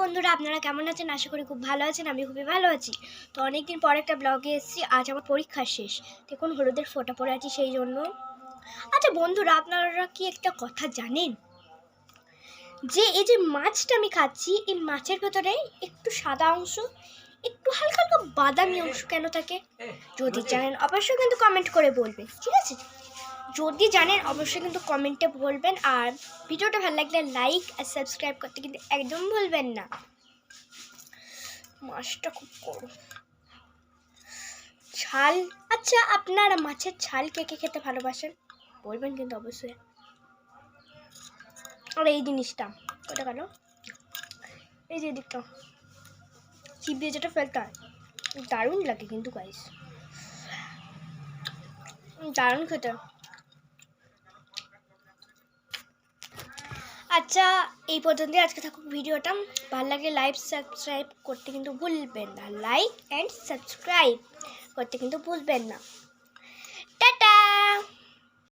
বন্ধুরা, আপনারা কেমন আছেন? আশা করি খুব ভালো আছেন। আমি খুবই ভালো আছি। তো অনেকদিন পর একটা ব্লগে এসেছি। আজ আমার পরীক্ষা শেষ। দেখুন হলুদের ফোঁটা পড়ে আছি সেই জন্য। আচ্ছা বন্ধুরা, আপনারা কি একটা কথা জানেন যে এই যে মাছটা আমি খাচ্ছি, এই মাছের ভেতরে একটু সাদা অংশ, একটু হালকা হালকা বাদামি অংশ কেন থাকে? যদি জানেন অবশ্যই কিন্তু কমেন্ট করে বলবেন, ঠিক আছে? যদি জানেন অবশ্যই কিন্তু কমেন্টে বলবেন। আর ভিডিওটা ভালো লাগলে লাইক আর সাবস্ক্রাইব করতে কিন্তু একদম ভুলবেন না। মাছটা খুব গরম। ছাল, আচ্ছা আপনারা মাছের ছাল কে কে খেতে ভালোবাসেন বলবেন কিন্তু অবশ্যই। আর এই জিনিসটা ওটা কেন, এই যে দিকটা চিপ দিয়ে যেটা ফেলতে হয়, দারুণ লাগে কিন্তু গাইস, দারুণ খেতে। আচ্ছা এই পর্যন্ত আজকে থাকুক ভিডিওটা। ভালো লাগলে লাইক সাবস্ক্রাইব করতে কিন্তু ভুলবেন না, লাইক অ্যান্ড সাবস্ক্রাইব করতে কিন্তু ভুলবেন না।